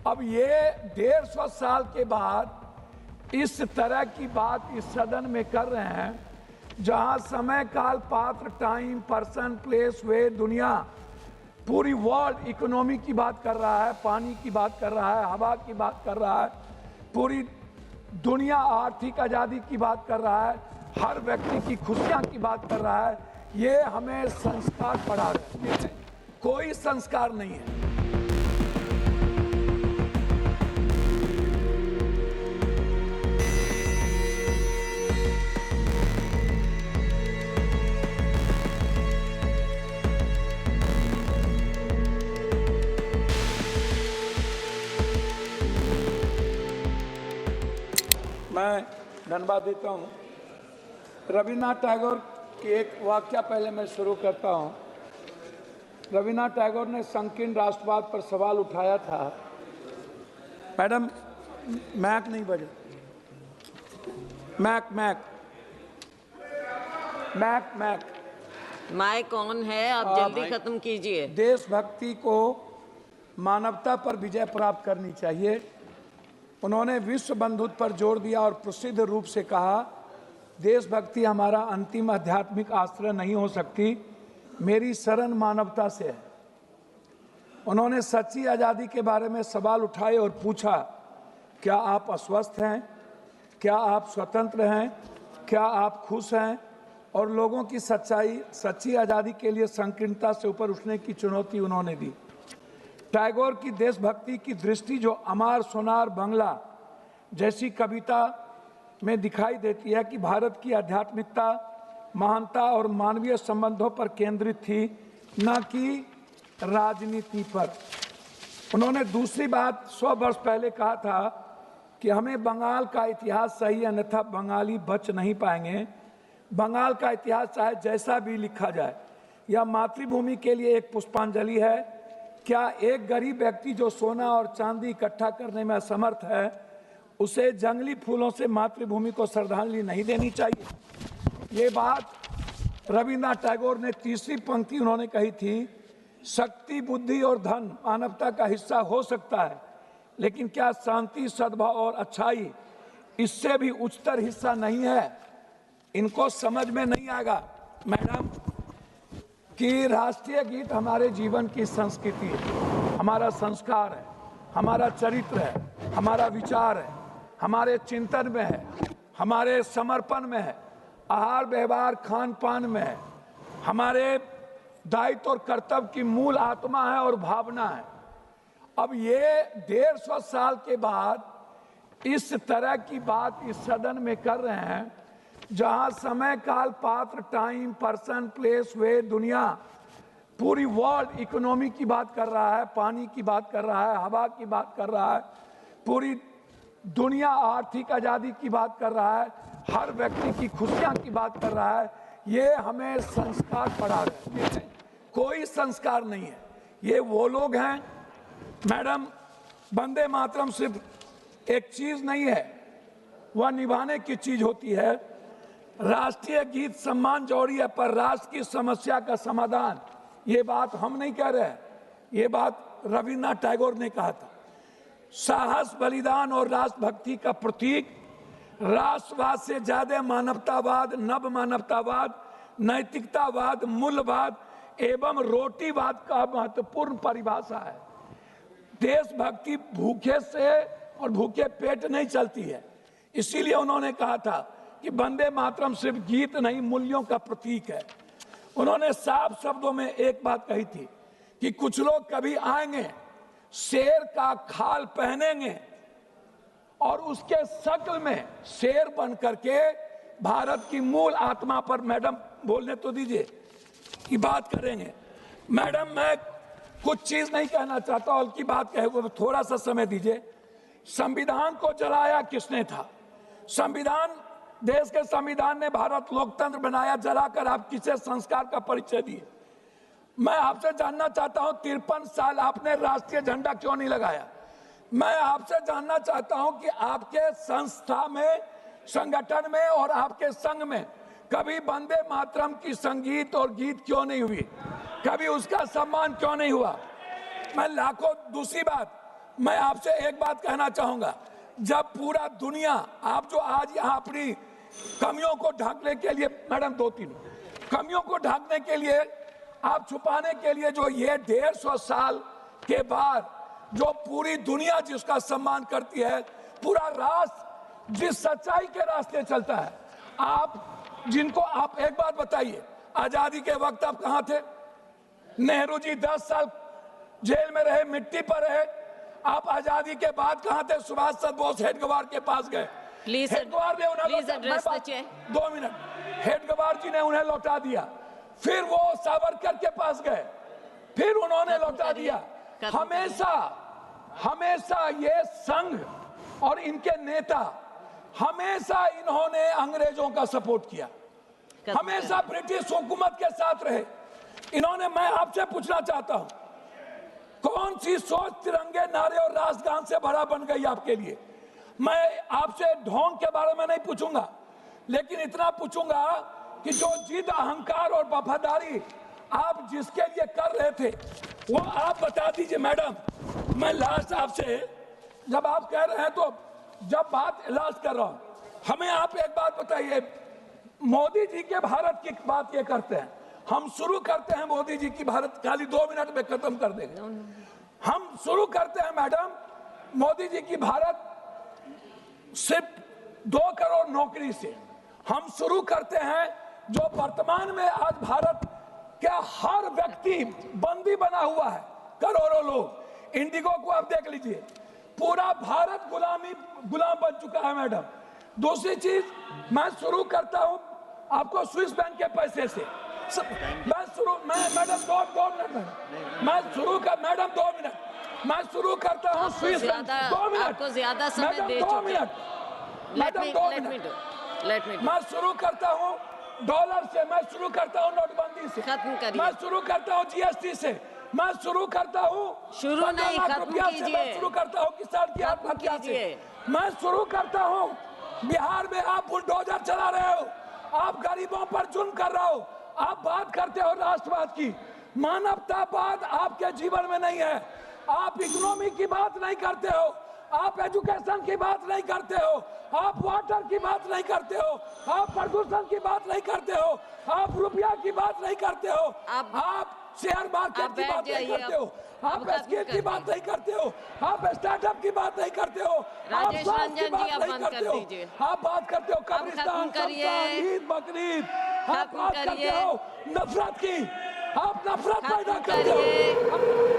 अब ये 150 साल के बाद इस तरह की बात इस सदन में कर रहे हैं, जहां समय, काल, पात्र, टाइम, पर्सन, प्लेस, वे, दुनिया, पूरी वर्ल्ड इकोनॉमी की बात कर रहा है, पानी की बात कर रहा है, हवा की बात कर रहा है, पूरी दुनिया आर्थिक आज़ादी की बात कर रहा है, हर व्यक्ति की खुशियां की बात कर रहा है। ये हमें संस्कार पढ़ा रहे हैं, कोई संस्कार नहीं है। मैं धन्यवाद देता हूँ। रविन्द्रनाथ टैगोर की एक वाक्य पहले मैं शुरू करता हूँ। रविन्द्रनाथ टैगोर ने संकीर्ण राष्ट्रवाद पर सवाल उठाया था। मैडम, मैक नहीं बजा, mic mic mic mic mic on है, आप जल्दी खत्म कीजिए। देशभक्ति को मानवता पर विजय प्राप्त करनी चाहिए। उन्होंने विश्व बंधुत्व पर जोर दिया और प्रसिद्ध रूप से कहा, देशभक्ति हमारा अंतिम आध्यात्मिक आश्रय नहीं हो सकती, मेरी शरण मानवता से है। उन्होंने सच्ची आज़ादी के बारे में सवाल उठाए और पूछा, क्या आप अस्वस्थ हैं, क्या आप स्वतंत्र हैं, क्या आप खुश हैं, और लोगों की सच्ची आज़ादी के लिए संकीर्णता से ऊपर उठने की चुनौती उन्होंने दी। टैगोर की देशभक्ति की दृष्टि जो अमार सोनार बंगला जैसी कविता में दिखाई देती है कि भारत की आध्यात्मिकता, महानता और मानवीय संबंधों पर केंद्रित थी, न कि राजनीति पर। उन्होंने दूसरी बात 100 वर्ष पहले कहा था कि हमें बंगाल का इतिहास सही, अन्यथा बंगाली बच नहीं पाएंगे। बंगाल का इतिहास चाहे जैसा भी लिखा जाए, यह मातृभूमि के लिए एक पुष्पांजलि है। क्या एक गरीब व्यक्ति जो सोना और चांदी इकट्ठा करने में असमर्थ है, उसे जंगली फूलों से मातृभूमि को श्रद्धांजलि नहीं देनी चाहिए? ये बात रविन्द्रनाथ टैगोर ने तीसरी पंक्ति उन्होंने कही थी, शक्ति, बुद्धि और धन मानवता का हिस्सा हो सकता है, लेकिन क्या शांति, सद्भाव और अच्छाई इससे भी उच्चतर हिस्सा नहीं है? इनको समझ में नहीं आएगा मैडम कि राष्ट्रीय गीत हमारे जीवन की संस्कृति है, हमारा संस्कार है, हमारा चरित्र है, हमारा विचार है, हमारे चिंतन में है, हमारे समर्पण में है, आहार व्यवहार खान पान में है, हमारे दायित्व और कर्तव्य की मूल आत्मा है और भावना है। अब ये 150 साल के बाद इस तरह की बात इस सदन में कर रहे हैं, जहां समय, काल, पात्र, टाइम, पर्सन, प्लेस, वे, दुनिया, पूरी वर्ल्ड इकोनॉमी की बात कर रहा है, पानी की बात कर रहा है, हवा की बात कर रहा है, पूरी दुनिया आर्थिक आज़ादी की बात कर रहा है, हर व्यक्ति की खुशियां की बात कर रहा है। ये हमें संस्कार पढ़ा रहे हैं, कोई संस्कार नहीं है। ये वो लोग हैं मैडम, वंदे मातरम सिर्फ एक चीज नहीं है, वह निभाने की चीज होती है। राष्ट्रीय गीत सम्मान जरूरी है, पर राष्ट्र की समस्या का समाधान, ये बात हम नहीं कह रहे हैं, ये बात रविन्द्रनाथ टैगोर ने कहा था। साहस, बलिदान और राष्ट्रभक्ति का प्रतीक, राष्ट्रवाद से ज्यादा मानवतावाद, नव मानवतावाद, नैतिकतावाद, मूल्यवाद एवं रोटीवाद का महत्वपूर्ण परिभाषा है। देशभक्ति भूखे से और भूखे पेट नहीं चलती है। इसीलिए उन्होंने कहा था कि वंदे मातरम सिर्फ गीत नहीं, मूल्यों का प्रतीक है। उन्होंने साफ शब्दों में एक बात कही थी कि कुछ लोग कभी आएंगे, शेर का खाल पहनेंगे और उसके शक्ल में शेर बन करके भारत की मूल आत्मा पर, मैडम बोलने तो दीजिए, की बात करेंगे। मैडम, मैं कुछ चीज नहीं कहना चाहता, और की बात कहे थोड़ा सा समय दीजिए। संविधान को जलाया किसने था? संविधान, देश के संविधान ने भारत लोकतंत्र बनाया, जलाकर आप किसे संस्कार का परिचय दिए? मैं आपसे जानना चाहता हूं, 53 साल आपने राष्ट्रीय झंडा क्यों नहीं लगाया? मैं आपसे जानना चाहता हूं कि आपके संस्था में, संगठन में और आपके संघ में कभी वंदे मातरम की संगीत और गीत क्यों नहीं हुई? कभी उसका सम्मान क्यों नहीं हुआ? मैं लाखों, दूसरी बात, मैं आपसे एक बात कहना चाहूंगा, जब पूरा दुनिया, आप जो आज यहाँ अपनी कमियों को ढकने के लिए, मैडम 2-3 कमियों को ढकने के लिए, आप छुपाने के लिए, जो ये 150 साल के बाद जो पूरी दुनिया जिसका सम्मान करती है, पूरा राष्ट्र जिस सच्चाई के रास्ते चलता है, आप जिनको, आप एक बात बताइए, आजादी के वक्त आप कहां थे? नेहरू जी 10 साल जेल में रहे, मिट्टी पर रहे। आप आजादी के बाद कहां थे? सुभाष चंद्र बोस हेडगवार के पास गए, हेडगवार ने उन्हें 2 मिनट, हेडगवार जी ने उन्हें लौटा दिया। फिर वो सावरकर के पास गए, फिर उन्होंने लौटा दिया। हमेशा हमेशा ये संघ और इनके नेता, हमेशा इन्होंने अंग्रेजों का सपोर्ट किया, हमेशा ब्रिटिश हुकूमत के साथ रहे इन्होंने। मैं आपसे पूछना चाहता हूं, कौन सी सोच तिरंगे नारे और राष्ट्रगान से भरा बन गई आपके लिए? मैं आपसे ढोंग के बारे में नहीं पूछूंगा, लेकिन इतना पूछूंगा कि जो जिद, अहंकार और वफादारी आप जिसके लिए कर रहे थे, वो आप बता दीजिए। मैडम, मैं लास्ट आपसे, जब आप कह रहे हैं तो जब बात इलाज कर रहा हूं, हमें आप एक बात बताइए। मोदी जी के भारत की बात ये करते हैं, हम शुरू करते हैं मोदी जी की भारत, खाली 2 मिनट में खत्म कर देंगे। हम शुरू करते हैं मैडम मोदी जी की भारत सिर्फ 2 करोड़ नौकरी से। हम शुरू करते हैं जो वर्तमान में आज भारत का हर व्यक्ति बंदी बना हुआ है, करोड़ों लोग। इंडिगो को आप देख लीजिए, पूरा भारत गुलाम बन चुका है मैडम। दूसरी चीज, मैं शुरू करता हूं आपको स्विस बैंक के पैसे से। मैं मैडम 2 मिनट, मैं शुरू कर, मैडम 2 मिनट, मैं शुरू करता हूं स्विस बैंक। 2 मिनट, आपको ज्यादा समय दे चुके। 2 मिनट, मैडम 2 मिनट, मैं शुरू करता हूं डॉलर से, मैं शुरू करता हूं नोटबंदी से, खत्म करिए। मैं शुरू करता हूं जीएसटी से, मैं शुरू करता हूं शुरू नहीं, खत्म कीजिए। मैं शुरू करता हूं किसान की आत्महत्या से, मैं शुरू करता हूं बिहार में आप बुलडोजर चला रहे हो, आप गरीबों पर जुल्म कर रहे हो, आप बात करते हो राष्ट्रवाद की, मानवतावाद आपके जीवन में नहीं है। आप इकोनॉमी की बात नहीं करते हो, आप एजुकेशन की बात नहीं करते हो, आप वाटर की बात नहीं करते हो, आप प्रदूषण की बात नहीं करते हो, आप रुपया की बात नहीं करते हो, आप शेयर मार्केट की बात नहीं करते हो, आप स्किल की बात नहीं करते हो, आप स्टार्टअप की बात नहीं करते हो, आप स्वास्थ्य की बात नहीं करते हो, आप बात करते हो कब्रिस्तान, ईद, बकरीद, आप बात करते हो नफरत की, आप नफरत पैदा करते हो।